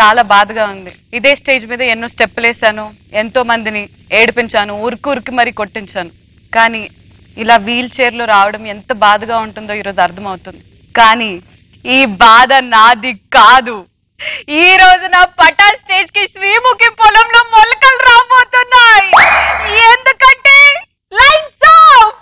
చాలా బాధగా ఉంది. ఇదే స్టేజ్ మీద ఎన్నో స్టెప్పులు వేసాను, ఎంతో మందిని ఏడిపించాను, ఉరికి మరి కొట్టించాను. కానీ ఇలా వీల్ చైర్ లో రావడం ఎంత బాధగా ఉంటుందో ఈరోజు అర్థమవుతుంది. కానీ ఈ బాధ నాది కాదు. ఈ రోజు నా పటా స్టేజ్ కి శ్రీముఖి పొలంలో మొలకలు రాబోతున్నాయి. ఎందుకంటే లైట్స్ ఆఫ్.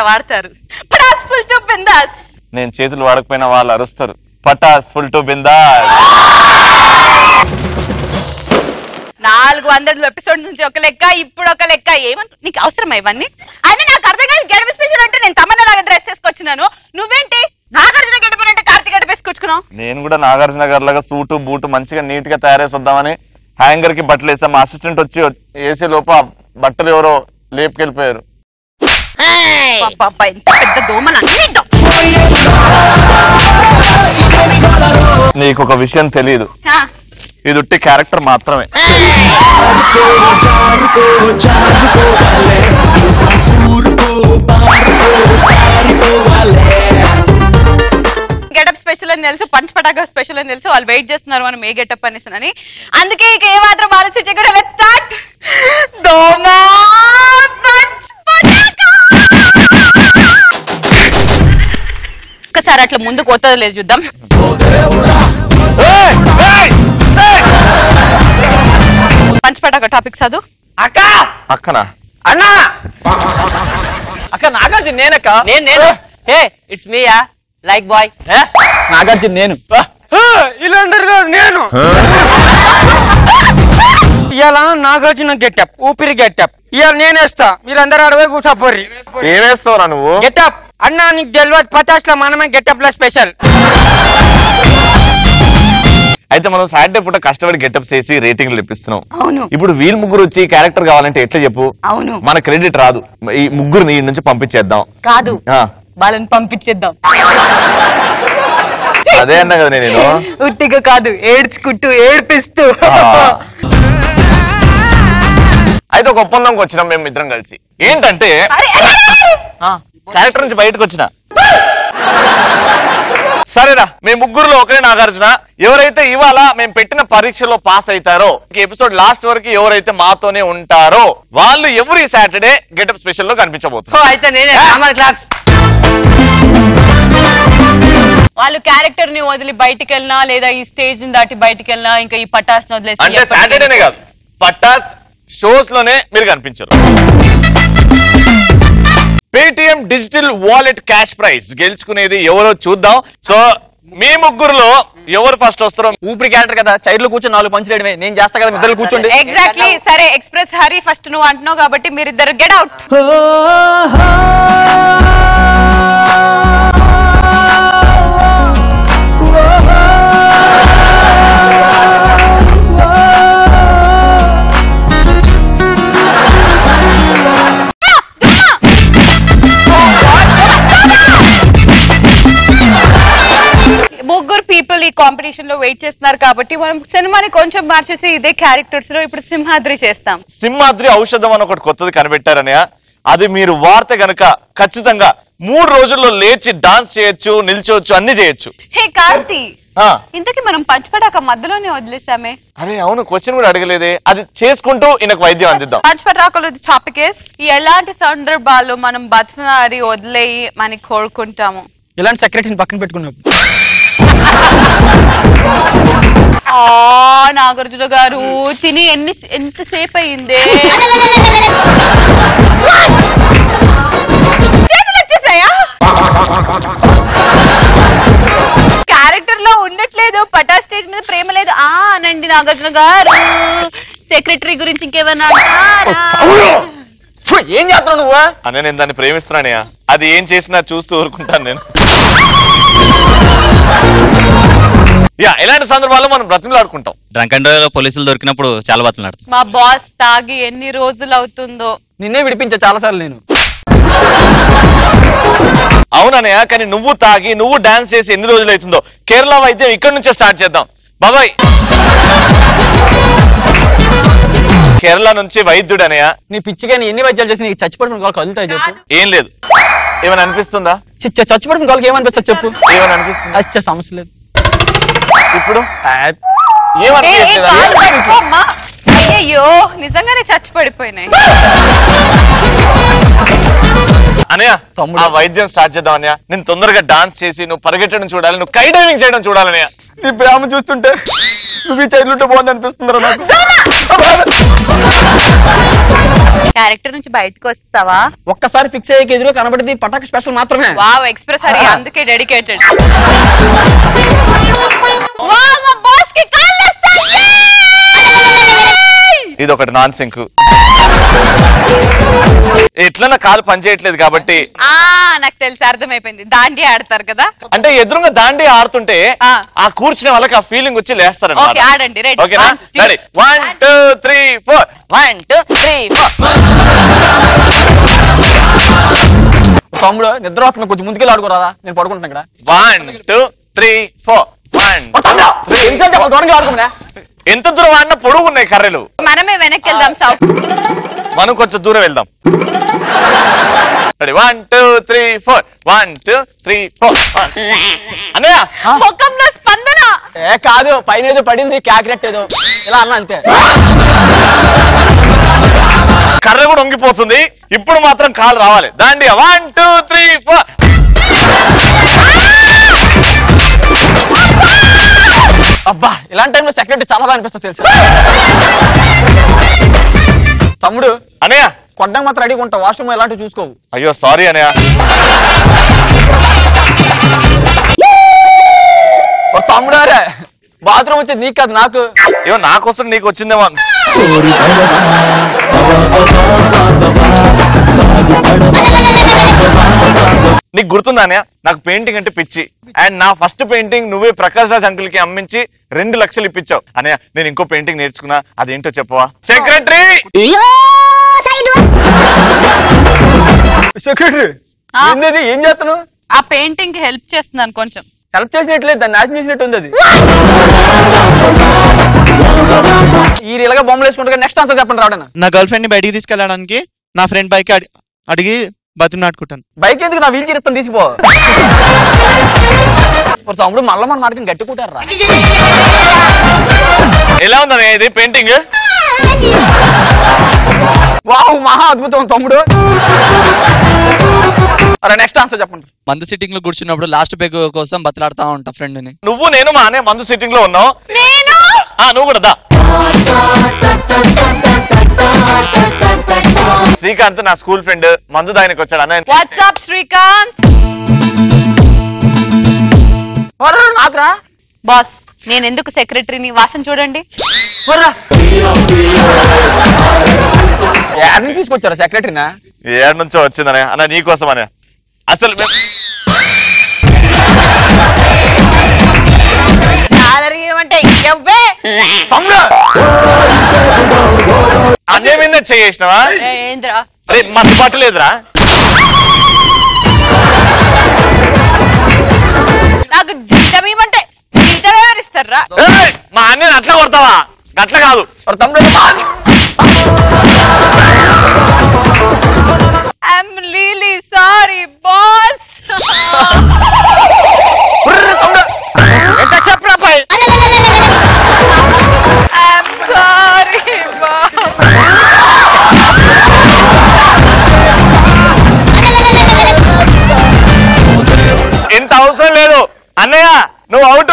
వాడతారు పటాస్ ఫుల్ టు బిందాస్. నేను చేతులు వాడకపోయినా వాళ్ళు అరుస్తారు Pataas full to bindaas. 400 episode నుంచి ఒక లెక్క, ఇప్పుడు ఒక లెక్క. ఏమంటా నీకు అవసరం ఇవన్నీ? అయినా నాకు అర్థం కాదు. గెటప్ స్పెషల్ అంటే నేను తమన్నాలాగా డ్రెస్ వేసుకొచ్చినాను, నువ్వేంటి నాగార్జున గెటప్ అంటే కార్తీక్ గెటప్ వేసుకొచ్చుకున్నావు. నేను కూడా నాగార్జున గారి లాగా సూటు బూటు మంచిగా నీట్ గా తయారేసి వద్దామని హ్యాంగర్ కి బట్టలు వేసాం. మా అసిస్టెంట్ వచ్చి వేసే లోపు బట్టలు ఎవరో లేపుకెళ్ళిపోయారు. పెద్ద దోమలు. నీకు ఒక విషయం తెలియదు, ఇది ఉట్టి క్యారెక్టర్ మాత్రమే. గెటప్ స్పెషల్ అని తెలుసు, పంచ్ పటాకా స్పెషల్ అని తెలుసు. వాళ్ళు వెయిట్ చేస్తున్నారు మనం ఏ గెటప్ అనేసి. అందుకే ఇక ఏ మాత్రం ఆలోచించకుండా లెట్స్ స్టార్ట్. దోమా పంచ్ పటాకా. ఒక్కసారి అట్లా ముందుకు పోతుంది లేదు చూద్దాం. పంచ్ పటాకా టాపిక్ చదువు. అక్క అక్కనా అన్నా అక్క నాగార్జున నేనక్క. నేను hey it's me ya like bye. Nagarjuna నేను ఇలా నేను ఇవాళ నాగార్జున గెటప్ ఊపిరి గెటప్ ఇవాళ నేనేస్తా. మీరందరూ అడవై కూర్చోపోర్రి. ఏమేస్తావురా నువ్వు? గెటప్ అన్నా నీకు తెలియదు, 50 లో మనమే గెటప్ లో స్పెషల్. అయితే మనం సాటర్డే పూట కష్టపడి గెటప్ చేసి రేటింగ్లు ఇప్పిస్తున్నాం. అవును. ఇప్పుడు వీళ్ళు ముగ్గురు వచ్చి క్యారెక్టర్ కావాలంటే ఎట్లా చెప్పు? అవును. మన క్రెడిట్ రాదు. ఈ ముగ్గురిని ఈ నుంచి పంపించేద్దాం. కాదు, వాళ్ళని పంపించేద్దాం. అదే అన్నా కదా నేను. ఉట్టిగా కాదు, ఏడ్చుకుంటూ ఏడ్పిస్తూ. అయితే ఒక ఒప్పందంకి వచ్చినాం మేము ఇద్దరం కలిసి. ఏంటంటే క్యారెక్టర్ నుంచి బయటకు వచ్చిన సరేనా, మీ ముగ్గురులో ఒకరే నాగార్జున. ఎవరైతే ఇవాళ మేము పెట్టిన పరీక్షలో పాస్ అవుతారో, ఎపిసోడ్ లాస్ట్ వరకు ఎవరైతే మాతోనే ఉంటారో వాళ్ళు ఎవ్రీ సాటర్డే గెటప్ స్పెషల్ లో కనిపించబోతున్నారు. అయితే నేనే వాళ్ళు క్యారెక్టర్ ని వదిలి బయటికి వెళ్ళినా లేదా ఈ స్టేజ్ ని దాటి బయటికి వెళ్ళినా ఇంకా ఈ పటాస్ వదిలేసి అంటే సాటర్డేనే కాదు, పటాస్ షోస్ లోనే మీరు కనిపించరు. Paytm digital wallet cash prize గెలుచుకునేది ఎవరో చూద్దాం. సో మీ ముగ్గురులో ఎవరు ఫస్ట్ వస్తారో? ఊపిరి క్యారెక్టర్ కదా, చైర్లో కూర్చొని 4 పంచులు వేయడమే. నేను చేస్తా కదా, ఇద్దరు కూర్చోండి. ఎగ్జాక్ట్లీ. సరే, ఎక్స్ప్రెస్ హరి ఫస్ట్ నువ్వు అంటున్నావు కాబట్టి మీరిద్దరు గెట్ అవుట్. ముగ్గురు పీపుల్ ఈ కాంపిటీషన్ లో వెయిట్ చేస్తున్నారు కాబట్టి మనం సినిమాని కొంచెం మార్చేసి ఇదే క్యారెక్టర్స్ లో ఇప్పుడు సింహాద్రి చేస్తాం. సింహాద్రి ఔషధం అని ఒకటి కొత్తది కనిపెట్టారని, అది మీరు వాడితే గనక ఖచ్చితంగా 3 రోజుల్లో లేచి డాన్స్ చేయొచ్చు, నిల్చోవచ్చు, అన్ని చేయొచ్చు. హే కార్తీ, ఇంతకీ మనం పంచపటాక మధ్యలోనే వదిలేసామే. అరే అవును, క్వశ్చన్ కూడా అడగలేదే. అది చేసుకుంటూ ఈయనకు వైద్యం అందిద్దాం. పంచపటాకలు టాపిక్ ఎలాంటి సందర్భాల్లో మనం బతుకునారి వదిలేయి మనకి కోరుకుంటాము? ఇలాంటి సెక్రటరీని పక్కన పెట్టుకున్నావు. నాగార్జున గారు తిని ఎంతసేపు అయిందే వచ్చేసాయా క్యారెక్టర్ లో ఉండట్లేదు పటా స్టేజ్ మీద ప్రేమ లేదు అనండి నాగార్జున గారు సెక్రటరీ గురించి ఇంకేమన్నా ఏం చేస్తున్నావు నువ్వు అనే నేను దాన్ని ప్రేమిస్తున్నానే అది ఏం చేసినా చూస్తూ ఊరుకుంటాను నేను ఇలాంటి సందర్భాల్లో మనం బ్రతిమలాడుకుంటాం డ్రంక్ అండ్ డ్రైవ్ పోలీసులు దొరికినప్పుడు చాలా బతిమలాడుతాం మా బాస్ తాగి ఎన్ని రోజులు అవుతుందో నిన్నే విడిపించా చాలా సార్లు నేను అవునన్నయ్య కానీ నువ్వు తాగి నువ్వు డాన్స్ చేసి ఎన్ని రోజులు అవుతుందో కేరళ వైద్యం ఇక్కడ నుంచే స్టార్ట్ చేద్దాం బాబాయ్ కేరళ నుంచి వైద్యుడు అనయ్య నీ పిచ్చిగా ఎన్ని వైద్యాలు చేసి నీకు చచ్చిపడిన వాళ్ళకి కలుగుతాయి చెప్పు ఏం లేదు ఏమైనా అనిపిస్తుందా చచ్చిపడిన వాళ్ళకి ఏమనిపిస్తుంది చెప్పు ఏమైనా అనిపిస్తుందా అచ్చా సమస్య లేదు ఇప్పుడు అయ్యో నిజంగానే చచ్చి పడిపోయినాయి అనయ్య ఆ వైద్యం స్టార్ట్ చేద్దాం అన్నయ్య నేను తొందరగా డాన్స్ చేసి నువ్వు పరిగెట్టడం చూడాలి నువ్వు స్కై డైవింగ్ చేయడం చూడాలన్నయ్య నీ ప్రేమ చూస్తుంటే నువ్వు చైల్డ్హుడ్ బాగుంది అనిపిస్తుందిరా నాకు క్యారెక్టర్ నుంచి బయటకు వస్తావా ఒక్కసారి ఫిక్స్ అయ్యే ఎదురు కనబడింది పటాక స్పెషల్ మాత్రమే వావ్ ఎక్స్ప్రెస్ హరి అందుకే డెడికేటెడ్ ఇది ఒకటి నాన్ సింక్ ఎట్లన్నా కాలు పనిచేయట్లేదు కాబట్టి నాకు తెలిసి అర్థమైపోయింది దాండి ఆడతారు కదా అంటే ఎదురుగా దాండి ఆడుతుంటే ఆ కూర్చునే వాళ్ళకి ఆ ఫీలింగ్ వచ్చి లేస్తారు ఆడండి ఓకేనా రెడీ 1 2 3 4 1 2 3 4 తమ్ముడు నిద్ర వస్తుంది కొంచెం ముందుకెళ్ళి ఆడుకోరాదా నేను పడుకుంటున్నా ఇక్కడ 1 2 3 4 ఎంత దూరం ఆడినా పొడుగు ఉన్నాయి కర్రెలు మనమే వెనక్కి వెళ్దాం సౌత్ మనం కొంచెం దూరం వెళ్దాం రెడీ 1 2 3 4 1 2 3 4 అన్నయ్య ముఖంలో స్పందన కాదు పైన ఏదో పడింది క్యాక్రెట్ ఏదో ఇలా అన్నా అంతే కర్ర కూడా వంగిపోతుంది ఇప్పుడు మాత్రం కాలు రావాలి దాండి 1 2 3 4 అబ్బా ఇలాంటి టైంలో సెక్రటరీ చాలా బాగా అనిపిస్తుంది తెలుసు తమ్ముడు అనయ్య కొట్టడానికి మాత్రం రెడీగా ఉంటావు వాష్రూమ్ ఇలాంటివి చూసుకోవు అయ్యో సారీ అనయ్య తమ్ముడు అరే బాత్రూమ్ వచ్చేది నీకు కాదు నాకు ఏమో నా కోసం నీకు వచ్చిందేమో నీకు గుర్తుందా అన్నయ్య నాకు పెయింటింగ్ అంటే పిచ్చి అండ్ నా ఫస్ట్ పెయింటింగ్ నువ్వే ప్రకాష్ రాజ్ అంకుల్ కి అమ్మించి 2 లక్షలు ఇప్పించావు అన్నయ్య నేను ఇంకో పెయింటింగ్ నేర్చుకున్నా అదేంటో చెప్పవా సెక్రటరీ సెక్రటరీ ఏం చేస్తున్నావు ఆ పెయింటింగ్ కి హెల్ప్ చేస్తున్నాను కొంచెం హెల్ప్ చేసినట్లేదు దాన్ని నాశనం చేసినట్టు ఉంది అది ఈ ఇలాగా బొమ్మలు వేసుకుంటా నెక్స్ట్ అంతా చెప్పండి రావడం నా గర్ల్ ఫ్రెండ్ ని బయటికి తీసుకెళ్ళడానికి నా ఫ్రెండ్ బైక్ అడిగి బతిమలాడుకుంటాను బైక్ ఎందుకు నా వీల్ చైర్ ఇస్తాను తీసిపో తమ్ముడు మళ్ళీ మన మాటకి గట్టుకుంటారు రా ఎలా ఉందన్నయ్య ఇది పెయింటింగ్ వావ్ మహా అద్భుతం తమ్ముడు అరే నెక్స్ట్ ఆన్సర్ చెప్పండి మందు సిట్టింగ్ లో కూర్చున్నప్పుడు లాస్ట్ పెగ్ కోసం బతలాడుతా ఉంటా ఫ్రెండ్ ని నువ్వు నేను మా అనే మందు సిట్టింగ్ లో ఉన్నావు నువ్వు కూడా దా శ్రీకాంత్ నా స్కూల్ ఫ్రెండ్ మందు దానికి వచ్చాడు అన్న వాట్సాప్ శ్రీకాంత్ నాకురా బాస్ నేను ఎందుకు సెక్రటరీని వాసన చూడండి ఏడు నుంచి తీసుకొచ్చారా సెక్రటరీనా ఏడు నుంచో వచ్చిందనే అన్న నీకోసం అనే అసలు అదే మీద చేసినవా అరే మందు పట్టలేదురా నాకు జీతం ఇవ్వమంటే జీతం ఎవరిస్తారా మా అన్నని అట్లా కొడతావా అట్లా కాదు తమ్ముడు I'm really sorry, boss. చెప్పరా పై I'm sorry, boss. ఇంత అవసరం లేదు అన్నయ్య నువ్వు అవుట్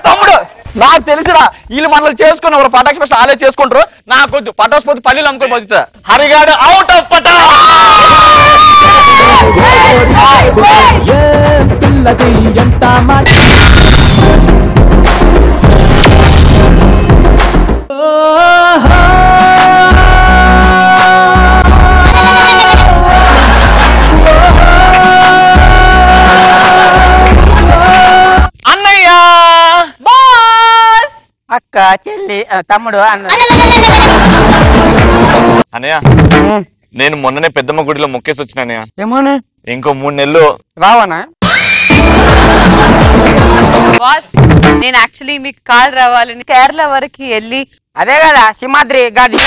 తమ్ముడు నాకు తెలుసురా వీళ్ళు మనల్ని చేసుకుని ఒక పటాక్ స్పెషల్ ఆలే చేసుకుంటారు నాకు పటాస్ పోతే పల్లీలు అమ్ముకొని బతుకుతా హరిగాడు అవుట్ ఆఫ్ పటా పిల్లది ఎంత మాట అన్నయ్య బాస్ అక్క చెల్లి తమ్ముడు అన్న అన్నయ్య నేను మొన్ననే పెద్దమ్మ గుడిలో మొక్కేసి వచ్చిన అన్నయ్య ఏమోనే ఇంకో 3 నెలలు రావనా బాస్ నేను యాక్చువల్లీ మీకు కాల్ రావాలని కేరళ వరకు వెళ్ళి అదే కదా సింహాద్రి గాడి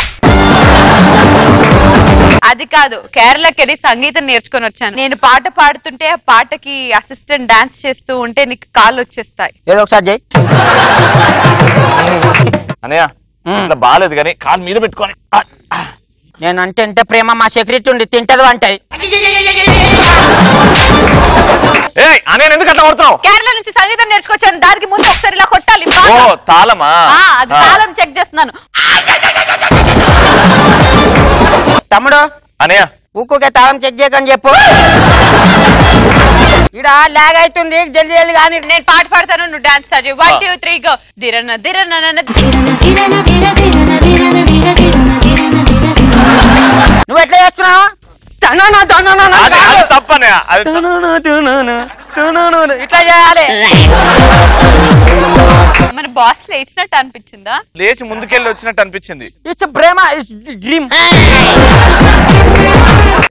అది కాదు కేరళకి వెళ్ళి సంగీతం నేర్చుకొని వచ్చాను నేను పాట పాడుతుంటే ఆ పాటకి అసిస్టెంట్ డాన్స్ చేస్తూ ఉంటే నీకు కాళ్ళు వచ్చేస్తాయి ఏదో ఒకసారి చేయి అన్నయ్య ఇట్లా బాగాలేదు కానీ కాలు మీద పెట్టుకొని నేను అంటే ఎంత ప్రేమ మా సెక్యూరిటీ ఉండి తింటది అంటాయి ఏయ్ అన్నయ్య ఎందుకు అట్లా కొడుతున్నావు కేరళ నుంచి సంగీతం నేర్చుకొచ్చాను దానికి ముందు ఒకసారి ఇలా కొట్టాలి ఓ తాళమా అది తాళం చెక్ చేస్తున్నాను తమ్ముడు అన్నయ్య ఊకే తాళం చెక్ చేయకని చెప్పు ఇడ లాగ్ అవుతుంది జల్దీ జల్దీ కానీ నేను పాట పాడతాను నువ్వు డాన్స్ స్టార్ట్ చేయి 1 2 3 గో దిరన దిరన నువ్వు ఎట్లా చేస్తున్నావు అది తప్పనయ్య అది ఇట్లా చేయాలి మన బాస్ లేచినట్టు అనిపించిందా లేచి ముందుకెళ్ళి వచ్చినట్టు అనిపించింది ఇట్స్ ప్రేమ ఇట్స్ డ్రీమ్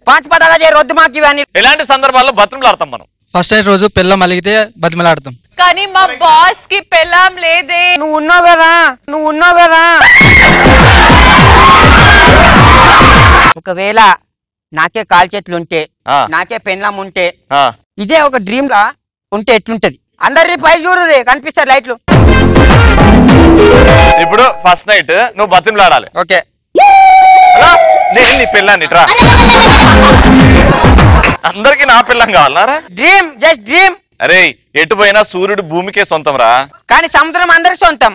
పాంచ్ పదాగా చేయ రొద్దు మాకు ఇవన్నీ ఇలాంటి సందర్భాల్లో బతుకులాడతాం మనం ఫస్ట్ నైట్ రోజు పిల్ల మలిగితే బతిమలాడతాం కానీ మా బాస్ కి పెళ్ళాం లేదే నువ్వు ఉన్నావు కదా ఒకవేళ నాకే కాల్ చేతులు ఉంటే నాకే పెన్లం ఉంటే ఇదే ఒక డ్రీమ్ లా ఉంటే ఎట్లుంటది అందరి పై చూడు కనిపిస్తారు లైట్లు ఇప్పుడు ఫస్ట్ నైట్ నువ్వు బతిమలాడాలి ఓకే నేను నీ పిల్లాన్ని ట్రా అందరికి నా పిల్లం కావాలన్నారా డ్రీమ్ జస్ట్ డ్రీమ్ అరే ఎటు పోయినా సూర్యుడు భూమికే సొంతం రా కానీ సముద్రం అందరికి సొంతం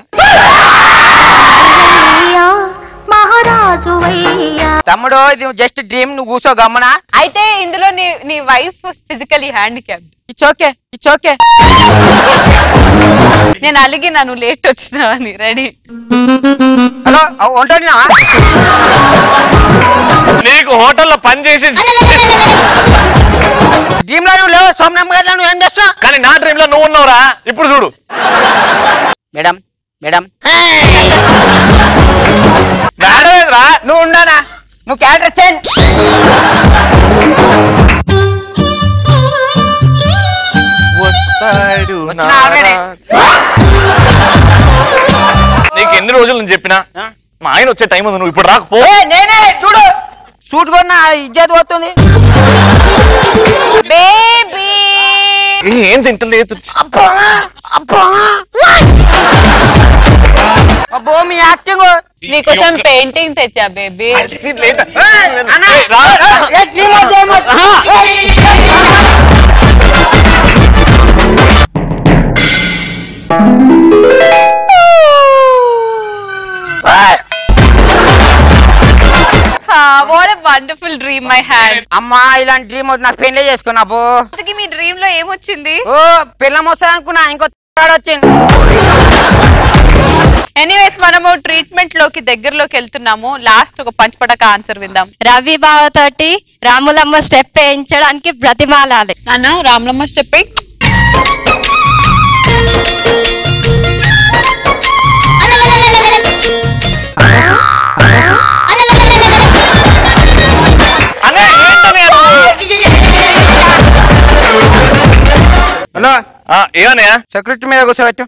తమ్ముడు ఇది జస్ట్ డ్రీమ్ నువ్వు కూర్చో గమ్మనా అయితే ఇందులో నీ wife physically handicapped it's okay నేను అలిగినా నువ్వు లేట్ వచ్చినావని రెడీ హలో ఉంటాను నీకు హోటల్లో పని చేసి డ్రీమ్ లో నువ్వు లేవు సోమనమ్మ గారు నువ్వు ఏం చేస్తావు కానీ నా డ్రీమ్ లో నువ్వు ఉన్నావురా ఇప్పుడు చూడు మేడం మేడమేదిరా నువ్వు ఉన్నానా నువ్వు క్యారెక్టర్ చేంజ్ వచ్చిన ఆల్రెడీ నీకు ఎన్ని రోజులు నేను చెప్పినా మా ఆయన వచ్చే టైం ఉంది నువ్వు ఇప్పుడు రాకపో నేనే చూడు సూట్ కొన్న ఇజ్జత్ పోతుంది బేబీ ఏం తింటలేదు అబ్బో మీ యాక్టింగ్ నీకోసం పెయింటింగ్ తెచ్చా baby what a wonderful dream I had అమ్మా ఇలాంటి డ్రీమ్ నాకు పెళ్లి చేసుకున్నా అబ్బో మీ డ్రీమ్ లో ఏమొచ్చింది ఓ పిల్లం వస్తా అనుకున్నా ఇంకో వచ్చింది ఎనీవేస్ మనము ట్రీట్మెంట్ లోకి దగ్గరలోకి వెళ్తున్నాము లాస్ట్ ఒక పంచపడక ఆన్సర్ విందాం రవి బావ తోటి రాములమ్మ స్టెప్ వేయించడానికి బ్రతిమాలాలి నాన్న రాములమ్మ స్టెప్ హలో ఏమన్నయ్యా సెక్యూరిటీ మీద కూర్చోబెట్టు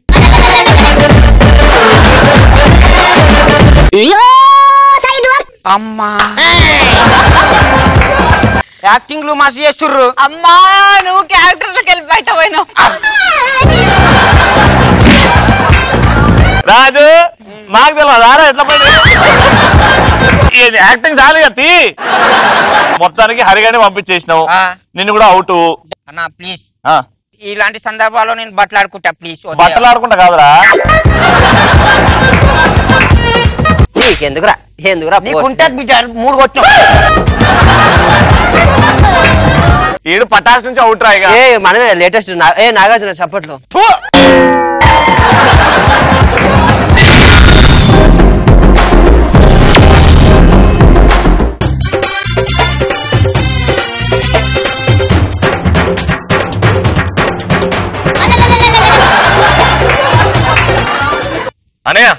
అమ్మా యాక్టింగ్ మస్తు చేస్తుర్రు అమ్మా నువ్వు క్యారెక్టర్ లోకి వెళ్ళి బయట పోయినావు రాజు మాకు తెలియదు ఎట్లా పడి యాక్టింగ్ చాలు కత్తి మొత్తానికి హరిగానే పంపించేసినావు నిన్ను కూడా అవుట్ అన్నా ప్లీజ్ ఇలాంటి సందర్భాల్లో నేను బట్టలు ఆడుకుంటా ప్లీజ్. బట్టలు ఆడుకుంటా కాదురా, ఎందుకురా నీకుంటది బిడ్డ 3 కొట్టు. ఏడు పటాస్ నుంచి అవుట్ రాయిగా. మనమే లేటెస్ట్ నాగార్జున సపోర్ట్లో. అనయ్య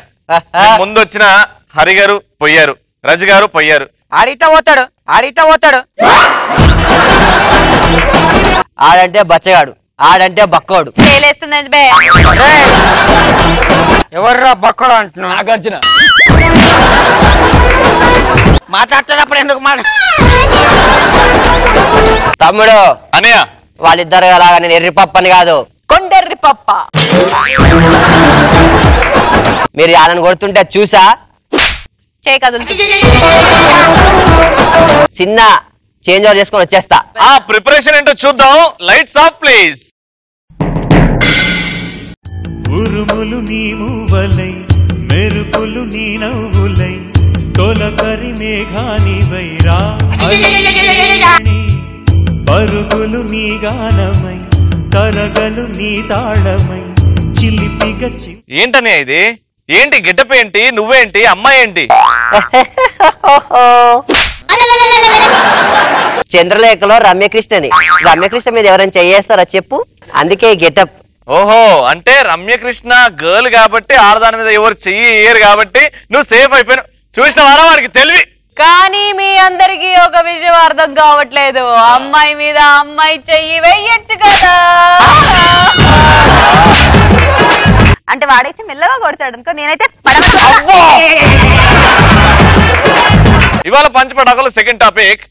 ముందు వచ్చిన హరి గారు పోయారు, రజి గారు పోయారు. ఆడిట పోతాడు ఆడంటే బచ్చగాడు, ఆడంటే బక్కోడు. ఎవర్రా బక్కోడు అంటున్నా? నాగార్జున. మాట్లాడుతున్నప్పుడు ఎందుకు తమ్ముడు అనయ్య వాళ్ళిద్దరు అలాగా నేను ఎర్రి పప్పని కాదు, కొండెర్రి పప్ప. మీరు వాళ్ళని కొడుతుంటే చూసా చిన్న చేంజ్ ఓవర్ చేసుకొని వచ్చేస్తా. ఆ ప్రిపరేషన్ ఏంటో చూద్దాం. Lights off please. ఉరుములు నీ మూవలై, మెరుపులు నీ నవ్వులై, తొలకరి మేఘాని వైరా, పరుగులు నీ గానమై, తరగలు నీ తాళమై, చిలిపిగ ఏంటనే ఇది? ఏంటి గెటప్ ఏంటి? నువ్వేంటి? అమ్మాయి ఏంటి? చంద్రలేఖలో రమ్యకృష్ణని. రమ్యకృష్ణ మీద ఎవరైనా చేస్తారా చెప్పు, అందుకే గెటప్. ఓహో, అంటే రమ్యకృష్ణ గర్ల్ కాబట్టి ఆడదాని మీద ఎవరు చెయ్యరు కాబట్టి నువ్వు సేఫ్ అయిపోయినావు. చూసిన వారా వాడికి తెలివి. కానీ మీ అందరికి ఒక విషయం అర్థం కావట్లేదు, అమ్మాయి మీద అమ్మాయి చెయ్యి వెయ్యొచ్చు కదా. అంటే వాడైతే మెల్లగా కొడతాడు అనుకో, నేనైతే ఇవాళ పంచపటాకులు సెకండ్ టాపిక్.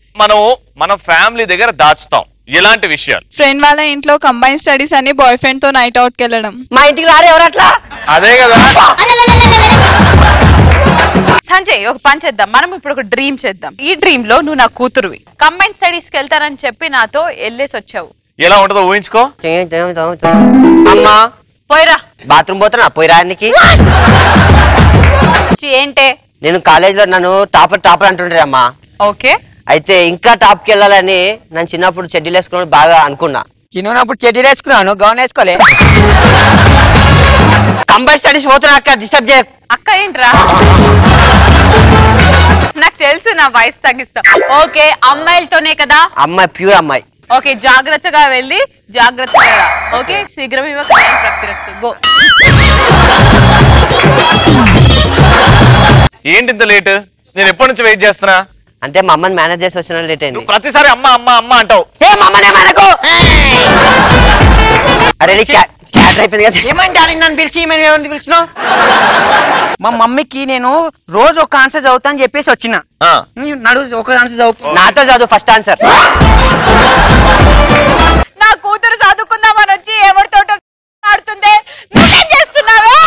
మన ఫ్యామిలీ దగ్గర దాచుతాం ఎలాంటి విషయాలు? ఫ్రెండ్ వాళ్ళ ఇంట్లో కంబైన్ స్టడీస్ అని బాయ్ ఫ్రెండ్ తో నైట్ అవుట్ కి వెళ్ళడం. మా ఇంటికి రారే ఎవరు అట్లా? అదే కదా. సంజయ్, ఒక పని చేద్దాం, మనం ఇప్పుడు ఒక డ్రీమ్ చేద్దాం. ఈ డ్రీమ్ లో నువ్వు నా కూతురువి, కంబైన్ స్టడీస్ కి వెళ్తానని చెప్పి నాతో వెళ్ళేసి వచ్చావు. ఎలా ఉంటుందో ఊహించుకో. అమ్మా పోయిరా. బాత్రూమ్ పోతున్నా, పోయిరానికి. ఏంటే? నేను కాలేజ్ లో నన్ను టాపర్ అంటుండ్రే అమ్మా. ఓకే. అయితే ఇంకా టాప్ కి వెళ్ళాలని నేను చిన్నప్పుడు చెడ్డీలు వేసుకోవడం బాగా అనుకున్నా. చిన్నప్పుడు చెడ్డీలు వేసుకున్నాను, గౌన్ వేసుకోలే. కంబైన్ స్టడీస్ పోతున్నా అక్క, డిస్టర్బ్ చేయ. అక్క ఏంట్రా? నాకు తెలుసు, నా వయసు తగ్గిస్తా. ఓకే, అమ్మాయిలతోనే కదా? అమ్మాయి ప్యూర్ అమ్మాయి. ఓకే, జాగ్రత్తగా వెళ్ళి జాగ్రత్తగా రా. ఓకే, శీఘ్రమేవో ప్రక్రియ. గో. ఏంటి ఇంత లేట్? నేను ఎప్పటి నుంచి వెయిట్ చేస్తున్నా. అంటే మా అమ్మని మేనేజ్ చేసి వచ్చిన లేట్ అయింది. ప్రతిసారి అమ్మ అమ్మ అమ్మ అంటావు. అరే క్యాటర్ అయిపోయింది కదా. ఏమంటే నన్ను పిలిచి పిలిచినావు? మా మమ్మీకి నేను రోజు ఒక ఆన్సర్ చదువుతా అని చెప్పేసి వచ్చిన. నడు ఒక ఆన్సర్ చదువు. నాతో చదువు ఫస్ట్ ఆన్సర్. నా కూతురు చదువుకుందామని వచ్చి ఎవరితో ఆడుతుంది, నువ్వేం చేస్తున్నావే?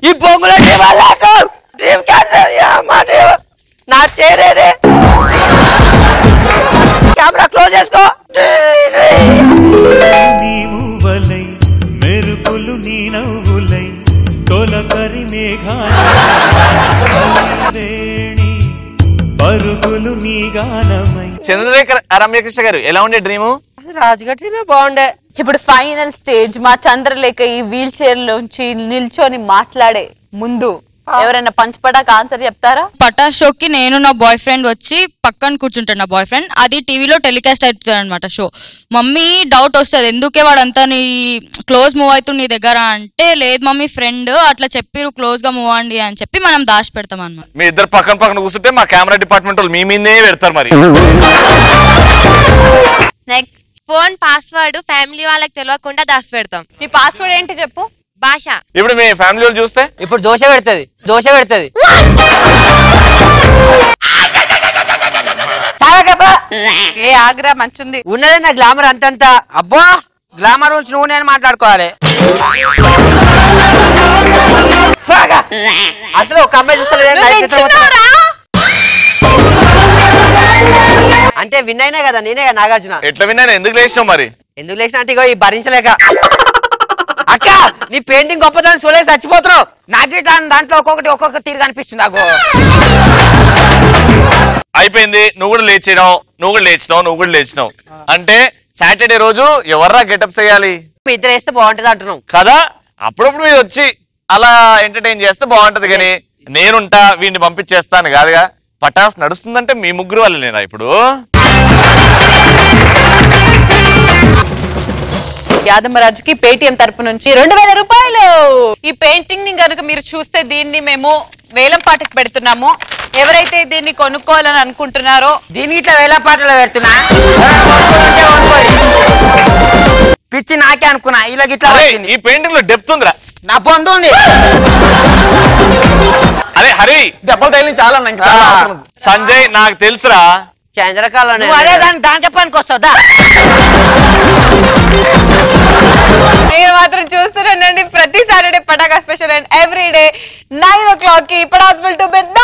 ఈ బొంగులో నా చేరేదే. కెమెరా క్లోజ్ చేసుకో. నీ మూవలై, మెరుపులు నీ నవ్వులై, తొలకరి మేఘాని, పరుగులు నీ గానమై. చంద్రశేఖర్ రమ్యకృష్ణ గారు, ఎలా ఉండే డ్రీము? రాజుగట్టిలో బాగుండే. ఇప్పుడు ఫైనల్ స్టేజ్. మా చంద్రలేఖ ఈ వీల్ చైర్ లోంచి నిల్చొని మాట్లాడే ముందు ఎవరైనా పంచపటాక ఆన్సర్ చెప్తారా? పటా షోకి నేను నా బాయ్ ఫ్రెండ్ వచ్చి పక్కన కూర్చుంటాను. నా బాయ్ ఫ్రెండ్ అది టీవీలో టెలికాస్ట్ అవుతుంది అనమాట షో. మమ్మీ డౌట్ వస్తుంది, ఎందుకే వాడంతా నీ క్లోజ్ మూవ్ అవుతుంది నీ దగ్గర అంటే, లేదు మమ్మీ ఫ్రెండ్ అట్లా చెప్పిరు క్లోజ్ గా మూవ్ అండి అని చెప్పి మనం దాచి పెడతాం అనమాట. మీ ఇద్దరు పక్కన పక్కన కూర్చుంటే మా కెమెరా డిపార్ట్మెంట్ వాళ్ళు మీ మీదే పెడతారు. మరి నెక్స్ట్ ఫోన్ పాస్వర్డ్ ఫ్యామిలీ వాళ్ళకి తెలియకుండా దాచి పెడతాం. నీ పాస్వర్డ్ ఏంటి చెప్పు? భాష. ఇప్పుడు మీ ఫ్యామిలీ వాళ్ళు చూస్తే ఇప్పుడు దోశ పెడుతుంది. ఏ ఆగ్రా మంచుంది ఉన్నదే నా గ్లామర్ అంతంతా. అబ్బా గ్లామర్ నుంచి నువ్వు నేను మాట్లాడుకోవాలి. అసలు ఒక అమ్మాయి చూస్తలేదు. అంటే విన్ అయినా కదా నేనే నాగార్జున. ఎట్లా విన్నా ఎందుకు లేచినావు మరి? ఎందుకు లేచిన అంటే ఇగో ఈ భరించలేక. అక్క నీ పెయింటింగ్ గొప్పదని చూడలేక చచ్చిపోతున్నావు. నాకే దాంట్లో ఒక్కొక్క తీరు కనిపిస్తుంది. అగో అయిపోయింది. నువ్వు కూడా లేచినావు అంటే సాటర్డే రోజు ఎవర్రా గెటప్స్ వేయాలి? మీ ఇద్దరు వేస్తే బాగుంటది అంటున్నాం కదా. అప్పుడప్పుడు మీరు వచ్చి అలా ఎంటర్టైన్ చేస్తే బాగుంటది. కానీ నేనుంటా వీడిని పంపించేస్తాను కాదుగా. పటాస్ నడుస్తుందంటే మీ ముగ్గురు వాళ్ళు నేనా ఇప్పుడు? యాదమ్మరాజుకి పేటిఎం తరపు నుంచి 2000 రూపాయలు. ఈ పెయింటింగ్ ని కనుక మీరు చూస్తే దీన్ని మేము వేలం పాటకు పెడుతున్నాము. ఎవరైతే దీన్ని కొనుక్కోవాలని అనుకుంటున్నారో దీనికి ఇట్లా వేల పాటలు పెడుతున్నా పిచ్చి నాకే అనుకున్నా. ఇలా గిట్లా ఈ పెయింటింగ్ లో డెప్త్ ఉందిరా. నా పొందు ఉంది. అరే హరి దెబ్బలు తగిలి చాలా సంజయ్ నాకు తెలుసురా. చంద్రకాలం అదే దాని చెప్పడానికి వస్తుందా? మీరు మాత్రం చూస్తున్నానండి ప్రతి Saturday Pataka special and every day 9 o'clock కి పటాస్ విల్ టు బెడ్.